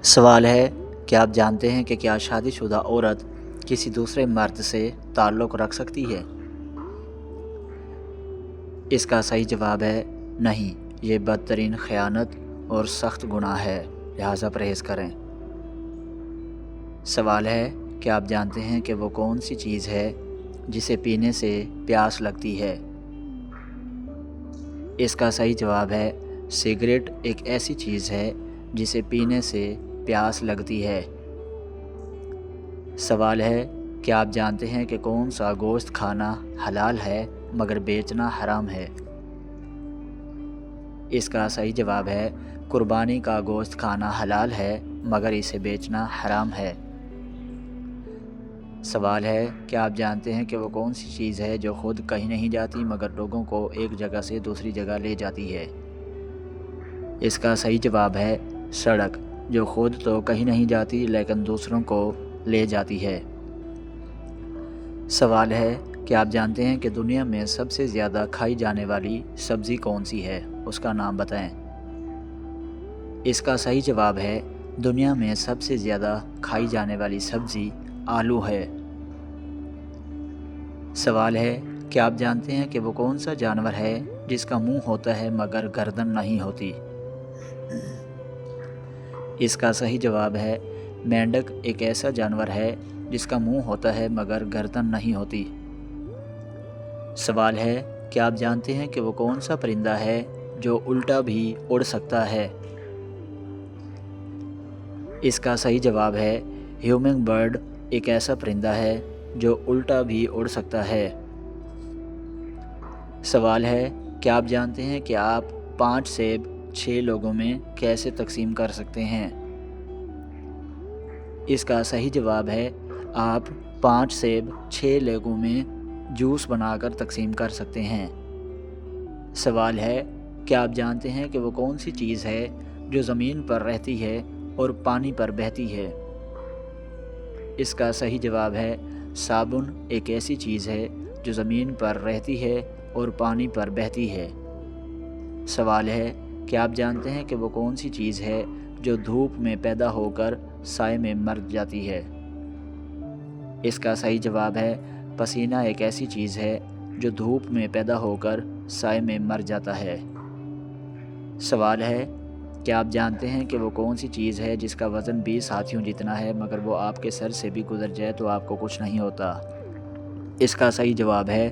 سوال ہے کہ آپ جانتے ہیں کہ کیا شادی شدہ عورت کسی دوسرے مرد سے تعلق رکھ سکتی ہے؟ اس کا صحیح جواب ہے نہیں، یہ بدترین خیانت اور سخت گناہ ہے، لہٰذا پرہیز کریں۔ سوال ہے کہ آپ جانتے ہیں کہ وہ کون سی چیز ہے جسے پینے سے پیاس لگتی ہے؟ اس کا صحیح جواب ہے سگریٹ ایک ایسی چیز ہے جسے پینے سے پیاس لگتی ہے۔ سوال ہے کہ آپ جانتے ہیں کہ کون سا گوشت کھانا حلال ہے مگر بیچنا حرام ہے؟ اس کا صحیح جواب ہے قربانی کا گوشت کھانا حلال ہے مگر اسے بیچنا حرام ہے۔ سوال ہے کہ آپ جانتے ہیں کہ وہ کون سی چیز ہے جو خود کہیں نہیں جاتی مگر لوگوں کو ایک جگہ سے دوسری جگہ لے جاتی ہے؟ اس کا صحیح جواب ہے سڑک، جو خود تو کہیں نہیں جاتی لیکن دوسروں کو لے جاتی ہے۔ سوال ہے کہ آپ جانتے ہیں کہ دنیا میں سب سے زیادہ کھائی جانے والی سبزی کون سی ہے؟ اس کا نام بتائیں۔ اس کا صحیح جواب ہے دنیا میں سب سے زیادہ کھائی جانے والی سبزی آلو ہے۔ سوال ہے کہ آپ جانتے ہیں کہ وہ کون سا جانور ہے جس کا منہ ہوتا ہے مگر گردن نہیں ہوتی؟ اس کا صحیح جواب ہے مینڈک ایک ایسا جانور ہے جس کا منہ ہوتا ہے مگر گردن نہیں ہوتی۔ سوال ہے کہ آپ جانتے ہیں کہ وہ کون سا پرندہ ہے جو الٹا بھی اڑ سکتا ہے؟ اس کا صحیح جواب ہے ہیومنگ برڈ ایک ایسا پرندہ ہے جو الٹا بھی اڑ سکتا ہے۔ سوال ہے کہ آپ جانتے ہیں کہ آپ 5 سیب 6 لوگوں میں کیسے تقسیم کر سکتے ہیں؟ اس کا صحیح جواب ہے آپ 5 سیب 6 لوگوں میں جوس بنا کر تقسیم کر سکتے ہیں۔ سوال ہے کہ آپ جانتے ہیں کہ وہ کون سی چیز ہے جو زمین پر رہتی ہے اور پانی پر بہتی ہے؟ اس کا صحیح جواب ہے صابن ایک ایسی چیز ہے جو زمین پر رہتی ہے اور پانی پر بہتی ہے۔ سوال ہے کہ آپ جانتے ہیں کہ وہ کون سی چیز ہے جو دھوپ میں پیدا ہو کر سائے میں مر جاتی ہے؟ اس کا صحیح جواب ہے پسینہ ایک ایسی چیز ہے جو دھوپ میں پیدا ہو کر سائے میں مر جاتا ہے۔ سوال ہے کہ آپ جانتے ہیں کہ وہ کون سی چیز ہے جس کا وزن 20 ہاتھیوں جتنا ہے مگر وہ آپ کے سر سے بھی گزر جائے تو آپ کو کچھ نہیں ہوتا؟ اس کا صحیح جواب ہے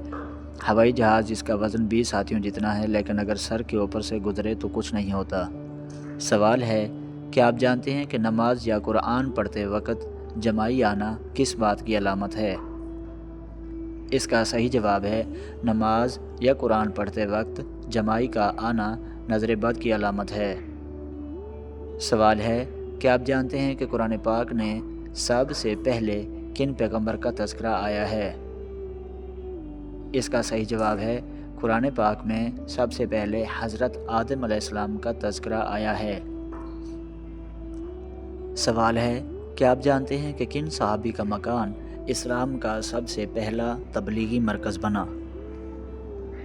ہوائی جہاز، جس کا وزن 20 ہاتھیوں جتنا ہے لیکن اگر سر کے اوپر سے گزرے تو کچھ نہیں ہوتا۔ سوال ہے کہ آپ جانتے ہیں کہ نماز یا قرآن پڑھتے وقت جمائی آنا کس بات کی علامت ہے؟ اس کا صحیح جواب ہے نماز یا قرآن پڑھتے وقت جمائی کا آنا نظر بد کی علامت ہے۔ سوال ہے کہ آپ جانتے ہیں کہ قرآن پاک نے سب سے پہلے کن پیغمبر کا تذکرہ آیا ہے؟ اس کا صحیح جواب ہے قرآن پاک میں سب سے پہلے حضرت آدم علیہ السلام کا تذکرہ آیا ہے۔ سوال ہے کہ آپ جانتے ہیں کہ کن صحابی کا مکان اسلام کا سب سے پہلا تبلیغی مرکز بنا؟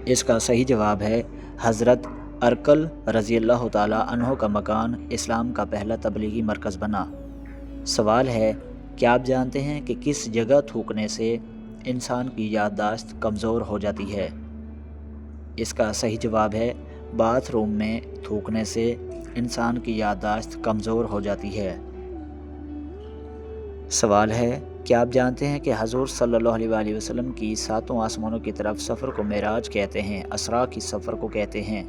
اس کا صحیح جواب ہے حضرت ارکل رضی اللہ تعالیٰ عنہ کا مکان اسلام کا پہلا تبلیغی مرکز بنا۔ سوال ہے کہ آپ جانتے ہیں کہ کس جگہ تھوکنے سے انسان کی یادداشت کمزور ہو جاتی ہے؟ اس کا صحیح جواب ہے باتھ روم میں تھوکنے سے انسان کی یادداشت کمزور ہو جاتی ہے۔ سوال ہے کہ آپ جانتے ہیں کہ حضور صلی اللہ علیہ وآلہ وسلم کی 7 آسمانوں کی طرف سفر کو معراج کہتے ہیں، اسراء کی سفر کو کہتے ہیں؟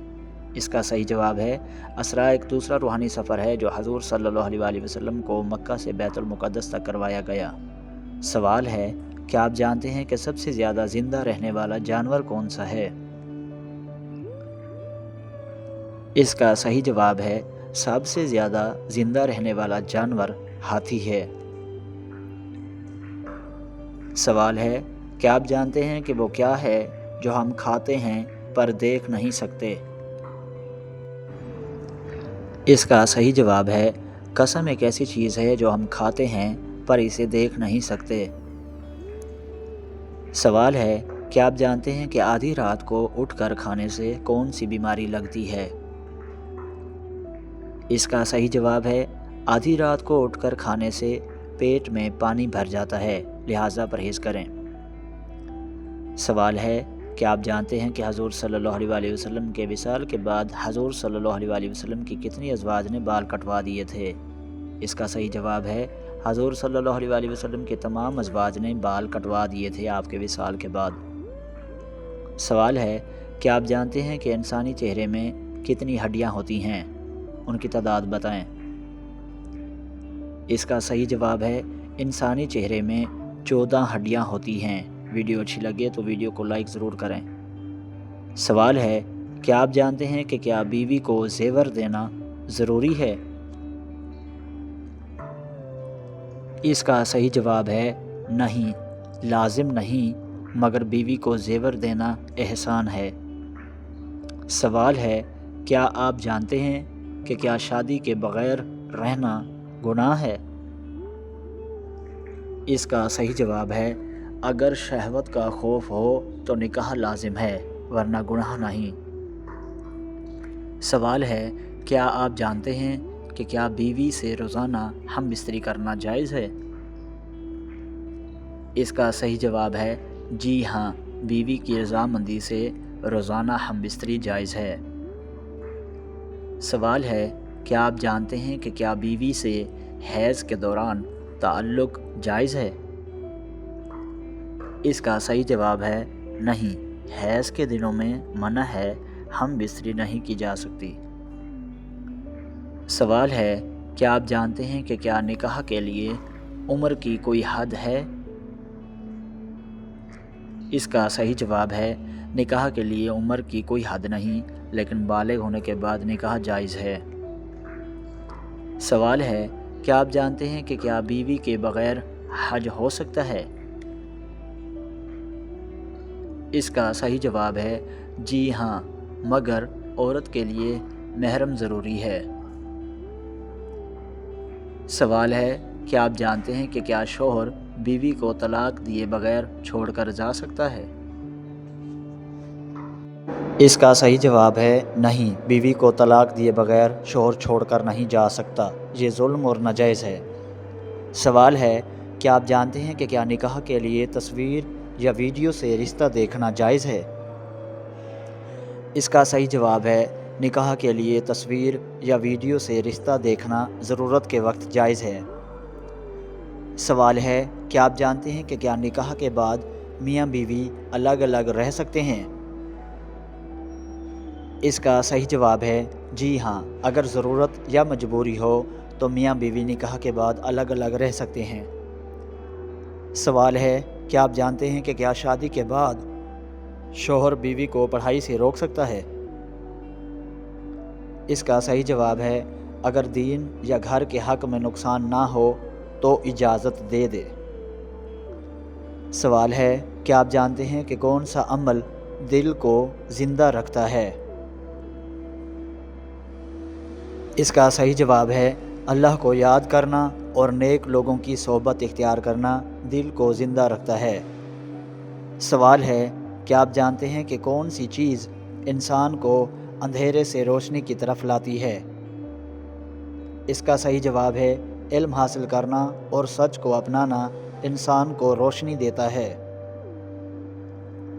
اس کا صحیح جواب ہے اسراء ایک دوسرا روحانی سفر ہے جو حضور صلی اللہ علیہ وآلہ وسلم کو مکہ سے بیت المقدس تک کروایا گیا۔ سوال ہے کہ آپ جانتے ہیں کہ سب سے زیادہ زندہ رہنے والا جانور کون سا ہے؟ اس کا صحیح جواب ہے سب سے زیادہ زندہ رہنے والا جانور ہاتھی ہے۔ سوال ہے کہ آپ جانتے ہیں کہ وہ کیا ہے جو ہم کھاتے ہیں پر دیکھ نہیں سکتے؟ اس کا صحیح جواب ہے قسم ایک ایسی چیز ہے جو ہم کھاتے ہیں پر اسے دیکھ نہیں سکتے۔ سوال ہے کہ آپ جانتے ہیں کہ آدھی رات کو اٹھ کر کھانے سے کون سی بیماری لگتی ہے؟ اس کا صحیح جواب ہے آدھی رات کو اٹھ کر کھانے سے پیٹ میں پانی بھر جاتا ہے، لہٰذا پرہیز کریں۔ سوال ہے، کیا آپ جانتے ہیں کہ حضور صلی اللہ علیہ وآلہ وسلم کے وصال کے بعد حضور صلی اللہ علیہ وآلہ وسلم کی کتنی ازواج نے بال کٹوا دیے تھے؟ اس کا صحیح جواب ہے، حضور صلی اللہ علیہ وآلہ وسلم کے تمام ازواج نے بال کٹوا دیے تھے آپ کے وصال کے بعد۔ سوال ہے، کیا آپ جانتے ہیں کہ انسانی چہرے میں کتنی ہڈیاں ہوتی ہیں؟ ان کی تعداد بتائیں۔ اس کا صحیح جواب ہے، انسانی چہرے میں 14 ہڈیاں ہوتی ہیں۔ ویڈیو اچھی لگے تو ویڈیو کو لائک ضرور کریں۔ سوال ہے، کیا آپ جانتے ہیں کہ کیا بیوی کو زیور دینا ضروری ہے؟ اس کا صحیح جواب ہے نہیں، لازم نہیں، مگر بیوی کو زیور دینا احسان ہے۔ سوال ہے، کیا آپ جانتے ہیں کہ کیا شادی کے بغیر رہنا گناہ ہے؟ اس کا صحیح جواب ہے، اگر شہوت کا خوف ہو تو نکاح لازم ہے، ورنہ گناہ نہیں۔ سوال ہے، کیا آپ جانتے ہیں کہ کیا بیوی سے روزانہ ہم بستری کرنا جائز ہے؟ اس کا صحیح جواب ہے جی ہاں، بیوی کی رضامندی سے روزانہ ہم بستری جائز ہے۔ سوال ہے، کیا آپ جانتے ہیں کہ کیا بیوی سے حیض کے دوران تعلق جائز ہے؟ اس کا صحیح جواب ہے نہیں، حیض کے دنوں میں منع ہے، ہم بستری نہیں کی جا سکتی۔ سوال ہے، کیا آپ جانتے ہیں کہ کیا نکاح کے لیے عمر کی کوئی حد ہے؟ اس کا صحیح جواب ہے، نکاح کے لیے عمر کی کوئی حد نہیں، لیکن بالغ ہونے کے بعد نکاح جائز ہے۔ سوال ہے، کیا آپ جانتے ہیں کہ کیا بیوی کے بغیر حج ہو سکتا ہے؟ اس کا صحیح جواب ہے جی ہاں، مگر عورت کے لیے محرم ضروری ہے۔ سوال ہے، کیا آپ جانتے ہیں کہ کیا شوہر بیوی کو طلاق دیے بغیر چھوڑ کر جا سکتا ہے؟ اس کا صحیح جواب ہے نہیں، بیوی کو طلاق دیے بغیر شوہر چھوڑ کر نہیں جا سکتا، یہ ظلم اور ناجائز ہے۔ سوال ہے، کیا آپ جانتے ہیں کہ کیا نکاح کے لیے تصویر یا ویڈیو سے رشتہ دیکھنا جائز ہے؟ اس کا صحیح جواب ہے، نکاح کے لیے تصویر یا ویڈیو سے رشتہ دیکھنا ضرورت کے وقت جائز ہے۔ سوال ہے، کیا آپ جانتے ہیں کہ کیا نکاح کے بعد میاں بیوی الگ الگ رہ سکتے ہیں؟ اس کا صحیح جواب ہے جی ہاں، اگر ضرورت یا مجبوری ہو تو میاں بیوی نکاح کے بعد الگ الگ رہ سکتے ہیں۔ سوال ہے، کیا آپ جانتے ہیں کہ کیا شادی کے بعد شوہر بیوی کو پڑھائی سے روک سکتا ہے؟ اس کا صحیح جواب ہے، اگر دین یا گھر کے حق میں نقصان نہ ہو تو اجازت دے دے۔ سوال ہے، کیا آپ جانتے ہیں کہ کون سا عمل دل کو زندہ رکھتا ہے؟ اس کا صحیح جواب ہے، اللہ کو یاد کرنا اور نیک لوگوں کی صحبت اختیار کرنا دل کو زندہ رکھتا ہے۔ سوال ہے، کیا آپ جانتے ہیں کہ کون سی چیز انسان کو اندھیرے سے روشنی کی طرف لاتی ہے؟ اس کا صحیح جواب ہے، علم حاصل کرنا اور سچ کو اپنانا انسان کو روشنی دیتا ہے۔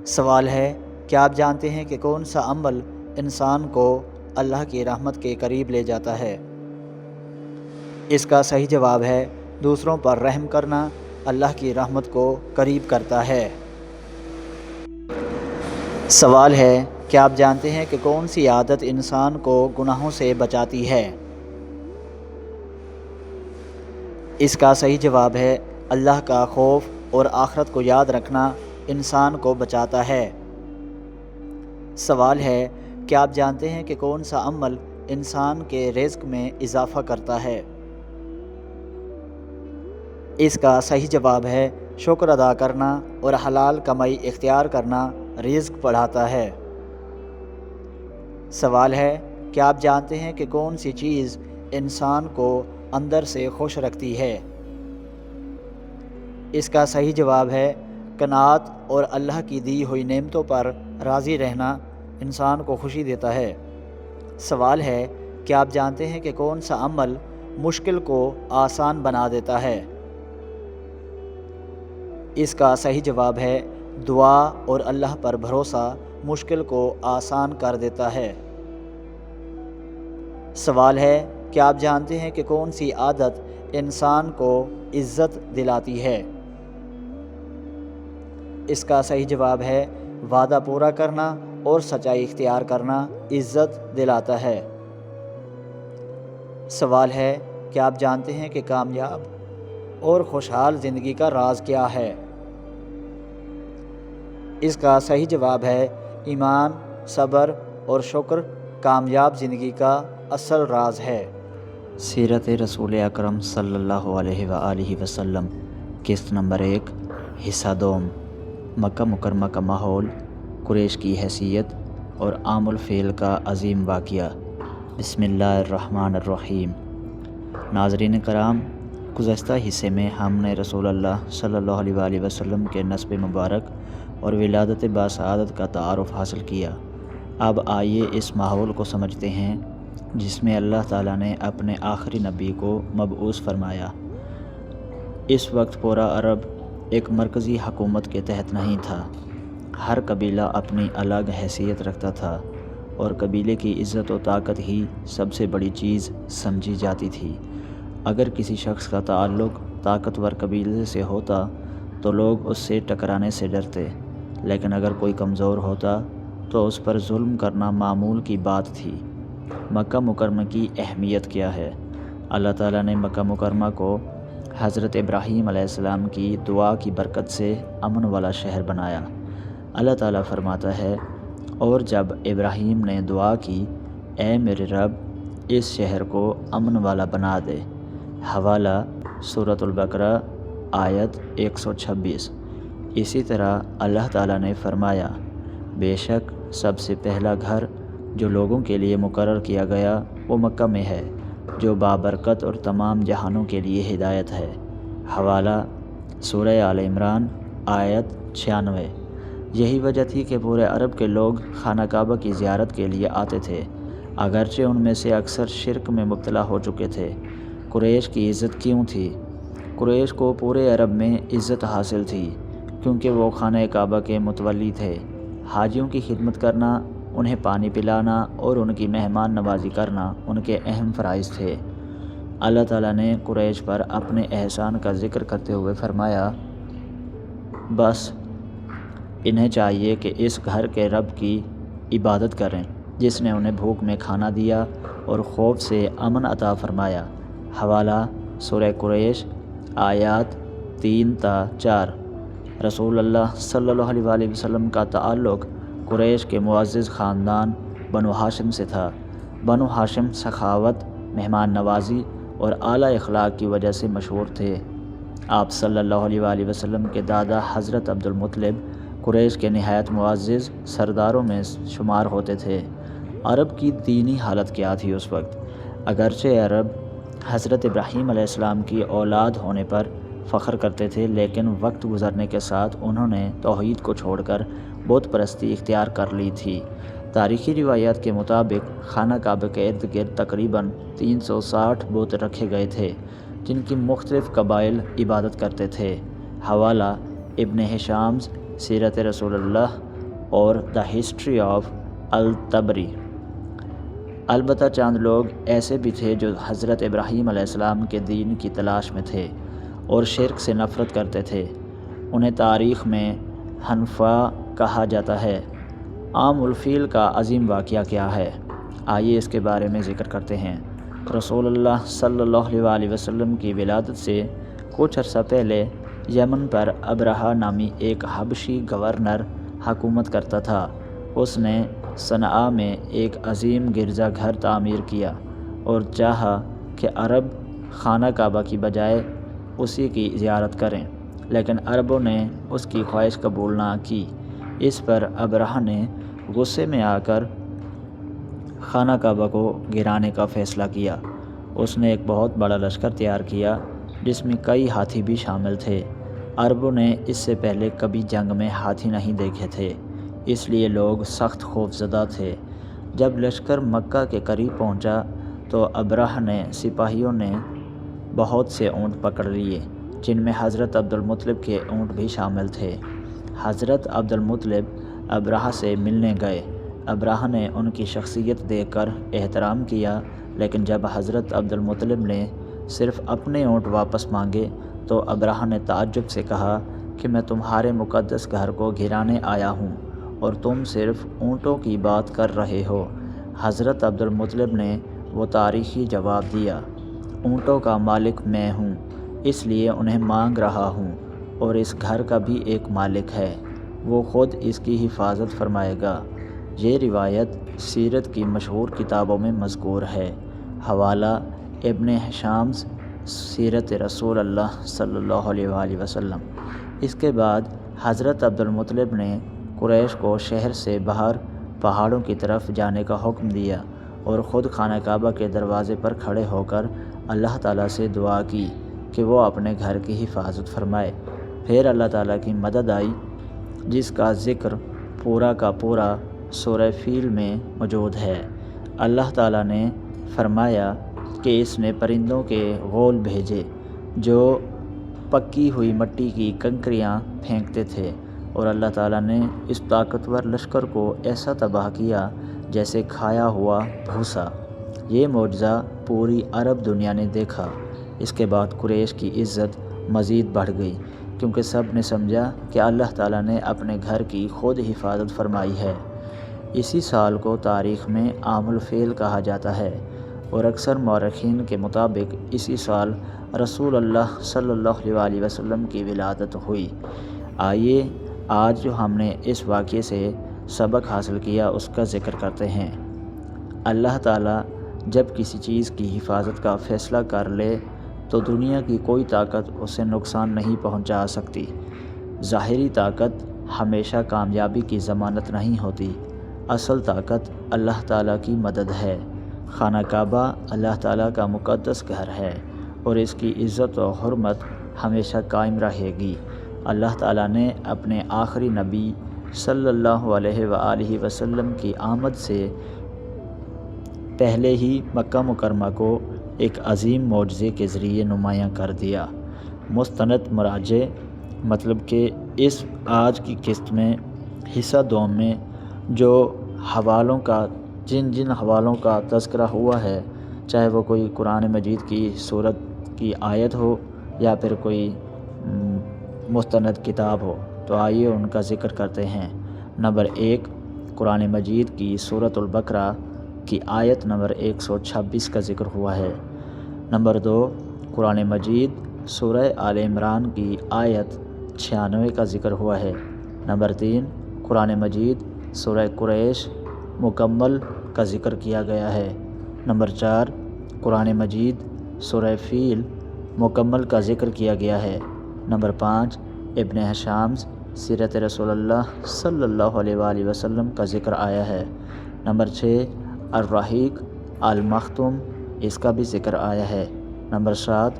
سوال ہے، کیا آپ جانتے ہیں کہ کون سا عمل انسان کو اللہ کی رحمت کے قریب لے جاتا ہے؟ اس کا صحیح جواب ہے، دوسروں پر رحم کرنا اللہ کی رحمت کو قریب کرتا ہے۔ سوال ہے، کیا آپ جانتے ہیں کہ کون سی عادت انسان کو گناہوں سے بچاتی ہے؟ اس کا صحیح جواب ہے، اللہ کا خوف اور آخرت کو یاد رکھنا انسان کو بچاتا ہے۔ سوال ہے، کیا آپ جانتے ہیں کہ کون سا عمل انسان کے رزق میں اضافہ کرتا ہے؟ اس کا صحیح جواب ہے، شکر ادا کرنا اور حلال کمائی اختیار کرنا رزق بڑھاتا ہے۔ سوال ہے، کیا آپ جانتے ہیں کہ کون سی چیز انسان کو اندر سے خوش رکھتی ہے؟ اس کا صحیح جواب ہے، قناعت اور اللہ کی دی ہوئی نعمتوں پر راضی رہنا انسان کو خوشی دیتا ہے۔ سوال ہے، کیا آپ جانتے ہیں کہ کون سا عمل مشکل کو آسان بنا دیتا ہے۔ اس کا صحیح جواب ہے دعا اور اللہ پر بھروسہ مشکل کو آسان کر دیتا ہے۔ سوال ہے، کیا آپ جانتے ہیں کہ کون سی عادت انسان کو عزت دلاتی ہے؟ اس کا صحیح جواب ہے وعدہ پورا کرنا اور سچائی اختیار کرنا عزت دلاتا ہے۔ سوال ہے، کیا آپ جانتے ہیں کہ کامیاب اور خوشحال زندگی کا راز کیا ہے؟ اس کا صحیح جواب ہے ایمان، صبر اور شکر کامیاب زندگی کا اصل راز ہے۔ سیرت رسول اکرم صلی اللہ علیہ وآلہ وسلم، قسط نمبر 1، حصہ دوم، مکہ مکرمہ کا ماحول، قریش کی حیثیت اور عام الفیل کا عظیم واقعہ۔ بسم اللہ الرحمن الرحیم۔ ناظرین کرام، گزشتہ حصے میں ہم نے رسول اللہ صلی اللہ علیہ وآلہ وسلم کے نسب مبارک اور ولادت باسعادت کا تعارف حاصل کیا۔ اب آئیے اس ماحول کو سمجھتے ہیں جس میں اللہ تعالیٰ نے اپنے آخری نبی کو مبعوث فرمایا۔ اس وقت پورا عرب ایک مرکزی حکومت کے تحت نہیں تھا۔ ہر قبیلہ اپنی الگ حیثیت رکھتا تھا اور قبیلے کی عزت و طاقت ہی سب سے بڑی چیز سمجھی جاتی تھی۔ اگر کسی شخص کا تعلق طاقتور قبیلے سے ہوتا تو لوگ اس سے ٹکرانے سے ڈرتے، لیکن اگر کوئی کمزور ہوتا تو اس پر ظلم کرنا معمول کی بات تھی۔ مکہ مکرمہ کی اہمیت کیا ہے؟ اللہ تعالیٰ نے مکہ مکرمہ کو حضرت ابراہیم علیہ السلام کی دعا کی برکت سے امن والا شہر بنایا۔ اللہ تعالیٰ فرماتا ہے، اور جب ابراہیم نے دعا کی، اے میرے رب اس شہر کو امن والا بنا دے۔ حوالہ سورۃ البقرہ آیت 126۔ اسی طرح اللہ تعالیٰ نے فرمایا، بے شک سب سے پہلا گھر جو لوگوں کے لیے مقرر کیا گیا وہ مکہ میں ہے، جو بابرکت اور تمام جہانوں کے لیے ہدایت ہے۔ حوالہ سورہ آل عمران آیت 96۔ یہی وجہ تھی کہ پورے عرب کے لوگ خانہ کعبہ کی زیارت کے لیے آتے تھے، اگرچہ ان میں سے اکثر شرک میں مبتلا ہو چکے تھے۔ قریش کی عزت کیوں تھی؟ قریش کو پورے عرب میں عزت حاصل تھی کیونکہ وہ خانہ کعبہ کے متولی تھے۔ حاجیوں کی خدمت کرنا، انہیں پانی پلانا اور ان کی مہمان نوازی کرنا ان کے اہم فرائض تھے۔ اللہ تعالیٰ نے قریش پر اپنے احسان کا ذکر کرتے ہوئے فرمایا، بس انہیں چاہیے کہ اس گھر کے رب کی عبادت کریں جس نے انہیں بھوک میں کھانا دیا اور خوف سے امن عطا فرمایا۔ حوالہ سورہ قریش آیات 3 تا 4۔ رسول اللہ صلی اللہ علیہ وآلہ وسلم کا تعلق قریش کے معزز خاندان بنو ہاشم سے تھا۔ بنو ہاشم سخاوت، مہمان نوازی اور اعلیٰ اخلاق کی وجہ سے مشہور تھے۔ آپ صلی اللہ علیہ وآلہ وسلم کے دادا حضرت عبد المطلب قریش کے نہایت معزز سرداروں میں شمار ہوتے تھے۔ عرب کی دینی حالت کیا تھی اس وقت؟ اگرچہ عرب حضرت ابراہیم علیہ السلام کی اولاد ہونے پر فخر کرتے تھے، لیکن وقت گزرنے کے ساتھ انہوں نے توحید کو چھوڑ کر بت پرستی اختیار کر لی تھی۔ تاریخی روایات کے مطابق خانہ کعبہ کے ارد گرد تقریباً 360 بت رکھے گئے تھے جن کی مختلف قبائل عبادت کرتے تھے۔ حوالہ ابن ہشامز سیرت رسول اللہ اور دا ہسٹری آف الطبری۔ البتہ چند لوگ ایسے بھی تھے جو حضرت ابراہیم علیہ السلام کے دین کی تلاش میں تھے اور شرک سے نفرت کرتے تھے۔ انہیں تاریخ میں حنفاء کہا جاتا ہے۔ عام الفیل کا عظیم واقعہ کیا ہے؟ آئیے اس کے بارے میں ذکر کرتے ہیں۔ رسول اللہ صلی اللہ علیہ وآلہ وسلم کی ولادت سے کچھ عرصہ پہلے یمن پر ابرہہ نامی ایک حبشی گورنر حکومت کرتا تھا۔ اس نے صنعاء میں ایک عظیم گرجا گھر تعمیر کیا اور چاہا کہ عرب خانہ کعبہ کی بجائے اسی کی زیارت کریں، لیکن عربوں نے اس کی خواہش قبول نہ کی۔ اس پر ابرہہ نے غصے میں آ کر خانہ کعبہ کو گرانے کا فیصلہ کیا۔ اس نے ایک بہت بڑا لشکر تیار کیا جس میں کئی ہاتھی بھی شامل تھے۔ عربوں نے اس سے پہلے کبھی جنگ میں ہاتھی نہیں دیکھے تھے، اس لیے لوگ سخت خوف زدہ تھے۔ جب لشکر مکہ کے قریب پہنچا تو ابرہ نے سپاہیوں نے بہت سے اونٹ پکڑ لیے، جن میں حضرت عبدالمطلب کے اونٹ بھی شامل تھے۔ حضرت عبدالمطلب ابرہ سے ملنے گئے۔ ابرہ نے ان کی شخصیت دیکھ کر احترام کیا، لیکن جب حضرت عبدالمطلب نے صرف اپنے اونٹ واپس مانگے تو ابرہ نے تعجب سے کہا کہ میں تمہارے مقدس گھر کو گرانے آیا ہوں اور تم صرف اونٹوں کی بات کر رہے ہو۔ حضرت عبدالمطلب نے وہ تاریخی جواب دیا، اونٹوں کا مالک میں ہوں، اس لیے انہیں مانگ رہا ہوں، اور اس گھر کا بھی ایک مالک ہے، وہ خود اس کی حفاظت فرمائے گا۔ یہ روایت سیرت کی مشہور کتابوں میں مذکور ہے۔ حوالہ ابن ہشام سیرت رسول اللہ صلی اللہ علیہ وآلہ وسلم۔ اس کے بعد حضرت عبدالمطلب نے قریش کو شہر سے باہر پہاڑوں کی طرف جانے کا حکم دیا اور خود خانہ کعبہ کے دروازے پر کھڑے ہو کر اللہ تعالیٰ سے دعا کی کہ وہ اپنے گھر کی حفاظت فرمائے۔ پھر اللہ تعالیٰ کی مدد آئی، جس کا ذکر پورا کا پورا سورہ فیل میں موجود ہے۔ اللہ تعالیٰ نے فرمایا کہ اس نے پرندوں کے غول بھیجے جو پکی ہوئی مٹی کی کنکریاں پھینکتے تھے، اور اللہ تعالیٰ نے اس طاقتور لشکر کو ایسا تباہ کیا جیسے کھایا ہوا بھوسا۔ یہ معجزہ پوری عرب دنیا نے دیکھا۔ اس کے بعد قریش کی عزت مزید بڑھ گئی، کیونکہ سب نے سمجھا کہ اللہ تعالیٰ نے اپنے گھر کی خود حفاظت فرمائی ہے۔ اسی سال کو تاریخ میں عام الفیل کہا جاتا ہے، اور اکثر مورخین کے مطابق اسی سال رسول اللہ صلی اللہ علیہ وآلہ وسلم کی ولادت ہوئی۔ آئیے آج جو ہم نے اس واقعے سے سبق حاصل کیا اس کا ذکر کرتے ہیں۔ اللہ تعالیٰ جب کسی چیز کی حفاظت کا فیصلہ کر لے تو دنیا کی کوئی طاقت اسے نقصان نہیں پہنچا سکتی۔ ظاہری طاقت ہمیشہ کامیابی کی ضمانت نہیں ہوتی، اصل طاقت اللہ تعالیٰ کی مدد ہے۔ خانہ کعبہ اللہ تعالیٰ کا مقدس گھر ہے اور اس کی عزت و حرمت ہمیشہ قائم رہے گی۔ اللہ تعالیٰ نے اپنے آخری نبی صلی اللہ علیہ وآلہ وسلم کی آمد سے پہلے ہی مکہ مکرمہ کو ایک عظیم معجزے کے ذریعے نمایاں کر دیا۔ مستند مراجع مطلب کہ اس آج کی قسط میں حصہ دوم میں جو حوالوں کا جن حوالوں کا تذکرہ ہوا ہے، چاہے وہ کوئی قرآن مجید کی سورت کی آیت ہو یا پھر کوئی مستند کتاب ہو، تو آئیے ان کا ذکر کرتے ہیں۔ نمبر 1، قرآن مجید کی سورۃ البقرہ کی آیت نمبر 126 کا ذکر ہوا ہے۔ نمبر 2، قرآن مجید سورہ آل عمران کی آیت 96 کا ذکر ہوا ہے۔ نمبر 3، قرآن مجید سورہ قریش مکمل کا ذکر کیا گیا ہے۔ نمبر 4، قرآن مجید سورہ فیل مکمل کا ذکر کیا گیا ہے۔ نمبر 5، ابن ہشام سیرت رسول اللہ صلی اللہ علیہ وآلہ وسلم کا ذکر آیا ہے۔ نمبر 6، الرحیق المختوم، اس کا بھی ذکر آیا ہے۔ نمبر 7،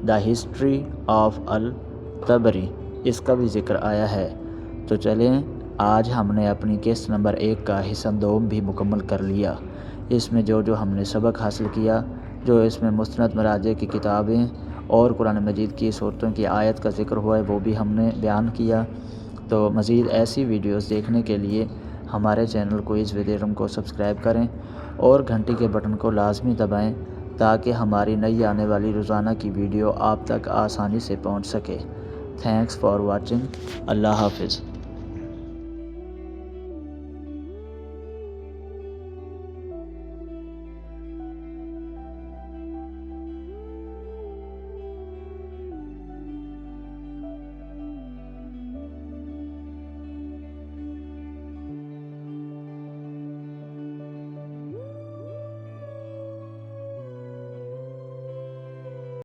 دا ہسٹری آف الطبری، اس کا بھی ذکر آیا ہے۔ تو چلیں آج ہم نے اپنی قسط نمبر 1 کا حصہ دوم بھی مکمل کر لیا۔ اس میں جو ہم نے سبق حاصل کیا، جو اس میں مستند مراجع کی کتابیں اور قرآن مجید کی صورتوں کی آیت کا ذکر ہوا ہے وہ بھی ہم نے بیان کیا۔ تو مزید ایسی ویڈیوز دیکھنے کے لیے ہمارے چینل کوئز ود علم کو سبسکرائب کریں اور گھنٹی کے بٹن کو لازمی دبائیں تاکہ ہماری نئی آنے والی روزانہ کی ویڈیو آپ تک آسانی سے پہنچ سکے۔ Thanks for watching. اللہ حافظ۔